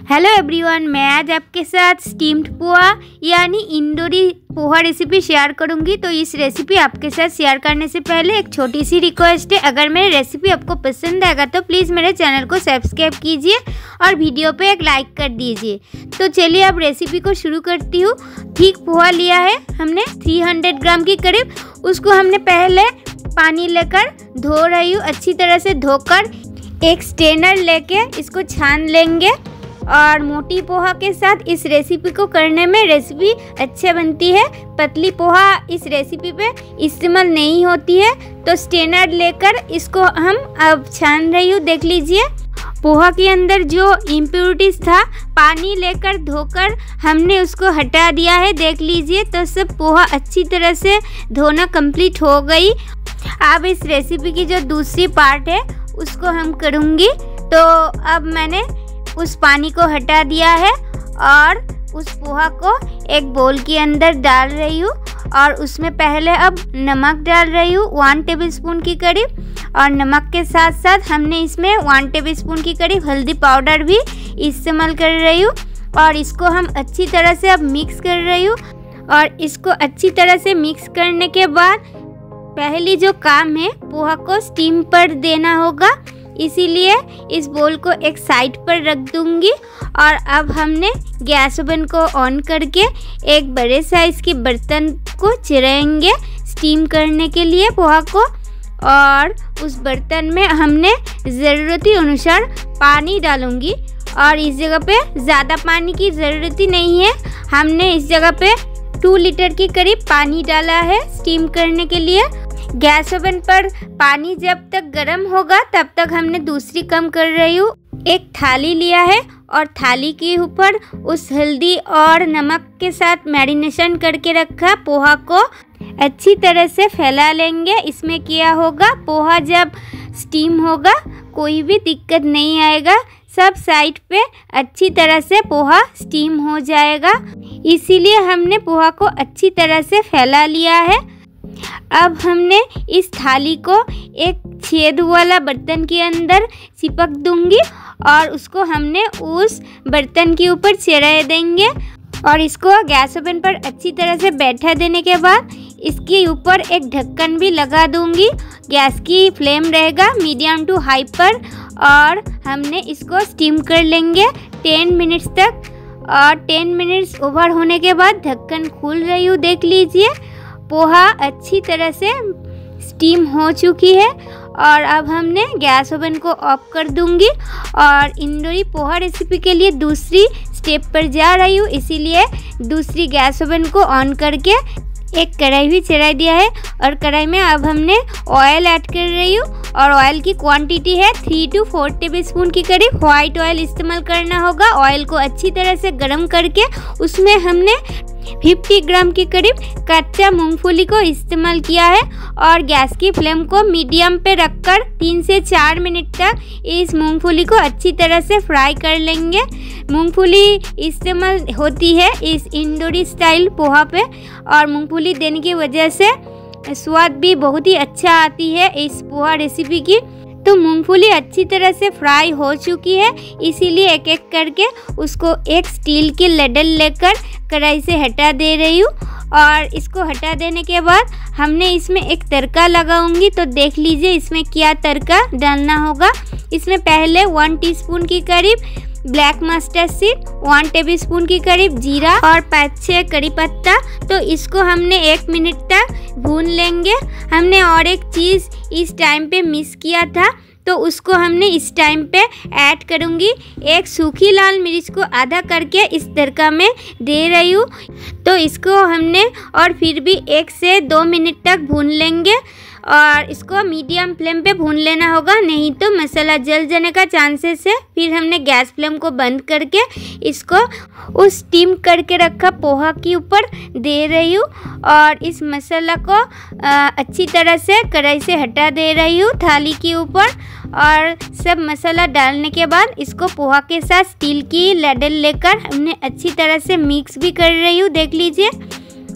Hello everyone, मैं आज आपके साथ स्टीम्ड पोहा यानी इंदौरी पोहा रेसिपी शेयर करूंगी। तो इस रेसिपी आपके साथ शेयर करने से पहले एक छोटी सी रिक्वेस्ट है, अगर मेरी रेसिपी आपको पसंद आएगा तो प्लीज़ मेरे चैनल को सब्सक्राइब कीजिए और वीडियो पे एक लाइक कर दीजिए। तो चलिए अब रेसिपी को शुरू करती हूँ। ठीक पोहा लिया है हमने 300 ग्राम के करीब। उसको हमने पहले पानी लेकर धो रही हूँ, अच्छी तरह से धोकर एक स्ट्रेनर लेके इसको छान लेंगे। और मोटी पोहा के साथ इस रेसिपी को करने में रेसिपी अच्छी बनती है। पतली पोहा इस रेसिपी पे इस्तेमाल नहीं होती है। तो स्ट्रेनर लेकर इसको हम अब छान रही हूँ। देख लीजिए पोहा के अंदर जो इम्प्योरिटीज था पानी लेकर धोकर हमने उसको हटा दिया है। देख लीजिए तो सब पोहा अच्छी तरह से धोना कंप्लीट हो गई। अब इस रेसिपी की जो दूसरी पार्ट है उसको हम करूँगी। तो अब मैंने उस पानी को हटा दिया है और उस पोहा को एक बोल के अंदर डाल रही हूँ और उसमें पहले अब नमक डाल रही हूँ 1 टेबलस्पून की करीब। और नमक के साथ साथ हमने इसमें 1 टेबलस्पून की करीब हल्दी पाउडर भी इस्तेमाल कर रही हूँ। और इसको हम अच्छी तरह से अब मिक्स कर रही हूँ। और इसको अच्छी तरह से मिक्स करने के बाद पहली जो काम है पोहा को स्टीम पर देना होगा, इसीलिए इस बोल को एक साइड पर रख दूंगी। और अब हमने गैस ओवन को ऑन करके एक बड़े साइज़ के बर्तन को चढ़ाएंगे स्टीम करने के लिए पोहा को। और उस बर्तन में हमने ज़रूरती अनुसार पानी डालूंगी। और इस जगह पे ज़्यादा पानी की ज़रूरत ही नहीं है। हमने इस जगह पे 2 लीटर के करीब पानी डाला है स्टीम करने के लिए। गैस ओवन पर पानी जब तक गर्म होगा तब तक हमने दूसरी काम कर रही हूँ। एक थाली लिया है और थाली के ऊपर उस हल्दी और नमक के साथ मैरिनेशन करके रखा पोहा को अच्छी तरह से फैला लेंगे। इसमें क्या होगा, पोहा जब स्टीम होगा कोई भी दिक्कत नहीं आएगा, सब साइड पे अच्छी तरह से पोहा स्टीम हो जाएगा। इसीलिए हमने पोहा को अच्छी तरह से फैला लिया है। अब हमने इस थाली को एक छेद वाला बर्तन के अंदर चिपक दूंगी और उसको हमने उस बर्तन के ऊपर चढ़ा देंगे। और इसको गैस ओवन पर अच्छी तरह से बैठा देने के बाद इसके ऊपर एक ढक्कन भी लगा दूंगी। गैस की फ्लेम रहेगा मीडियम टू हाई पर और हमने इसको स्टीम कर लेंगे 10 मिनट्स तक। और 10 मिनट्स ओवर होने के बाद ढक्कन खोल रही हूँ। देख लीजिए पोहा अच्छी तरह से स्टीम हो चुकी है। और अब हमने गैस ओवन को ऑफ कर दूंगी और इंदौरी पोहा रेसिपी के लिए दूसरी स्टेप पर जा रही हूँ। इसीलिए दूसरी गैस ओवन को ऑन करके एक कढ़ाई भी चढ़ा दिया है। और कढ़ाई में अब हमने ऑयल ऐड कर रही हूँ। और ऑयल की क्वांटिटी है 3 to 4 टेबलस्पून की करीब व्हाइट ऑयल इस्तेमाल करना होगा। ऑयल को अच्छी तरह से गर्म करके उसमें हमने 50 ग्राम के करीब कच्चा मूंगफली को इस्तेमाल किया है। और गैस की फ्लेम को मीडियम पे रखकर 3 से 4 मिनट तक इस मूंगफली को अच्छी तरह से फ्राई कर लेंगे। मूंगफली इस्तेमाल होती है इस इंदौरी स्टाइल पोहा पे और मूंगफली देने की वजह से स्वाद भी बहुत ही अच्छा आती है इस पोहा रेसिपी की। तो मूंगफली अच्छी तरह से फ्राई हो चुकी है, इसीलिए एक एक करके उसको एक स्टील की लडल लेकर कढ़ाई से हटा दे रही हूँ। और इसको हटा देने के बाद हमने इसमें एक तड़का लगाऊंगी। तो देख लीजिए इसमें क्या तड़का डालना होगा। इसमें पहले 1 टीस्पून की करीब ब्लैक मस्टर्ड सीड, 1 टेबलस्पून की करीब जीरा और 5-6 कड़ी पत्ता। तो इसको हमने 1 मिनट तक भून लेंगे। हमने और एक चीज़ इस टाइम पे मिस किया था, तो उसको हमने इस टाइम पे ऐड करूँगी। एक सूखी लाल मिर्च को आधा करके इस तड़का में दे रही हूँ। तो इसको हमने और फिर भी 1 से 2 मिनट तक भून लेंगे। और इसको मीडियम फ्लेम पे भून लेना होगा, नहीं तो मसाला जल जाने का चांसेस है। फिर हमने गैस फ्लेम को बंद करके इसको उस स्टीम करके रखा पोहा के ऊपर दे रही हूँ। और इस मसाला को अच्छी तरह से कढ़ाई से हटा दे रही हूँ थाली के ऊपर। और सब मसाला डालने के बाद इसको पोहा के साथ स्टील की लडल लेकर हमने अच्छी तरह से मिक्स भी कर रही हूँ। देख लीजिए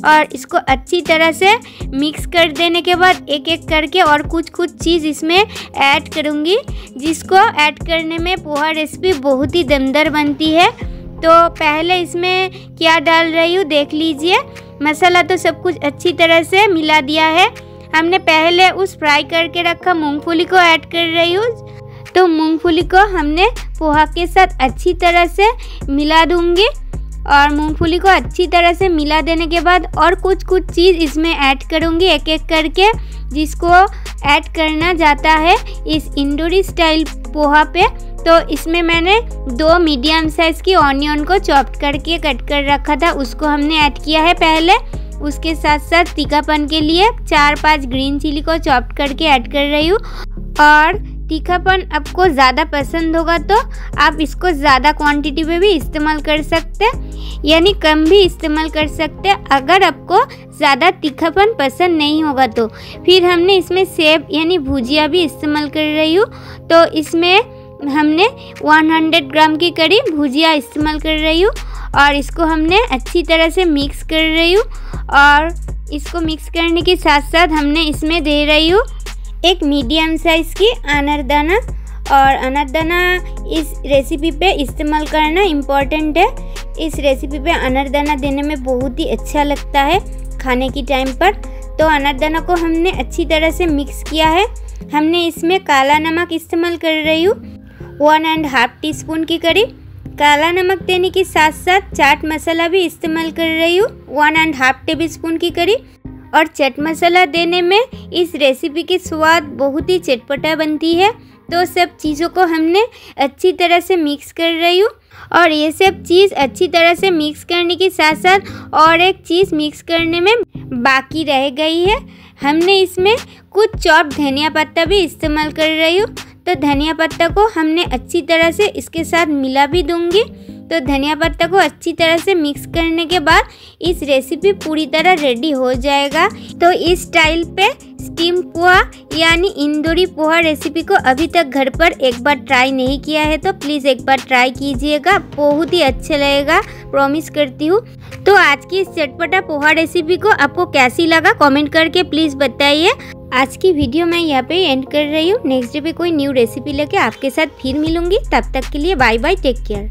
और इसको अच्छी तरह से मिक्स कर देने के बाद एक एक करके और कुछ चीज़ इसमें ऐड करूँगी, जिसको ऐड करने में पोहा रेसिपी बहुत ही दमदार बनती है। तो पहले इसमें क्या डाल रही हूँ देख लीजिए। मसाला तो सब कुछ अच्छी तरह से मिला दिया है। हमने पहले उस फ्राई करके रखा मूंगफली को ऐड कर रही हूँ। तो मूंगफली को हमने पोहा के साथ अच्छी तरह से मिला दूँगी और मूंगफली को अच्छी तरह से मिला देने के बाद और कुछ चीज़ इसमें ऐड करूँगी एक एक करके, जिसको ऐड करना जाता है इस इंदौरी स्टाइल पोहा पे। तो इसमें मैंने 2 मीडियम साइज़ की ऑनियन को चॉप करके कट कर रखा था, उसको हमने ऐड किया है पहले। उसके साथ साथ तीखापन के लिए 4-5 ग्रीन चिली को चॉप करके ऐड कर रही हूँ। और तीखापन आपको ज़्यादा पसंद होगा तो आप इसको ज़्यादा क्वांटिटी में भी इस्तेमाल कर सकते हैं, यानी कम भी इस्तेमाल कर सकते हैं। अगर आपको ज़्यादा तीखापन पसंद नहीं होगा तो फिर हमने इसमें सेब यानी भुजिया भी इस्तेमाल कर रही हूँ। तो इसमें हमने 100 ग्राम की करीब भुजिया इस्तेमाल कर रही हूँ और इसको हमने अच्छी तरह से मिक्स कर रही हूँ। और इसको मिक्स करने के साथ साथ हमने इसमें दे रही हूँ एक मीडियम साइज़ की अनारदाना। और अनारदाना इस रेसिपी पे इस्तेमाल करना इम्पॉर्टेंट है। इस रेसिपी पे अनारदाना देने में बहुत ही अच्छा लगता है खाने की टाइम पर। तो अनारदाना को हमने अच्छी तरह से मिक्स किया है। हमने इसमें काला नमक इस्तेमाल कर रही हूँ 1.5 टीस्पून की करीब। काला नमक देने के साथ साथ चाट मसाला भी इस्तेमाल कर रही हूँ 1.5 टेबलस्पून की करीब। और चाट मसाला देने में इस रेसिपी की स्वाद बहुत ही चटपटा बनती है। तो सब चीज़ों को हमने अच्छी तरह से मिक्स कर रही हूँ। और ये सब चीज़ अच्छी तरह से मिक्स करने के साथ साथ और एक चीज़ मिक्स करने में बाकी रह गई है। हमने इसमें कुछ चॉप धनिया पत्ता भी इस्तेमाल कर रही हूँ। तो धनिया पत्ता को हमने अच्छी तरह से इसके साथ मिला भी दूँगी। तो धनिया पत्ता को अच्छी तरह से मिक्स करने के बाद इस रेसिपी पूरी तरह रेडी हो जाएगा। तो इस स्टाइल पे स्टीम पोहा यानी इंदौरी पोहा रेसिपी को अभी तक घर पर एक बार ट्राई नहीं किया है तो प्लीज़ एक बार ट्राई कीजिएगा, बहुत ही अच्छा लगेगा, प्रॉमिस करती हूँ। तो आज की इस चटपटा पोहा रेसिपी को आपको कैसी लगा कमेंट करके प्लीज़ बताइए। आज की वीडियो मैं यहाँ पे एंड कर रही हूँ। नेक्स्ट डे पे कोई न्यू रेसिपी लेके आपके साथ फिर मिलूंगी। तब तक के लिए बाय बाय, टेक केयर।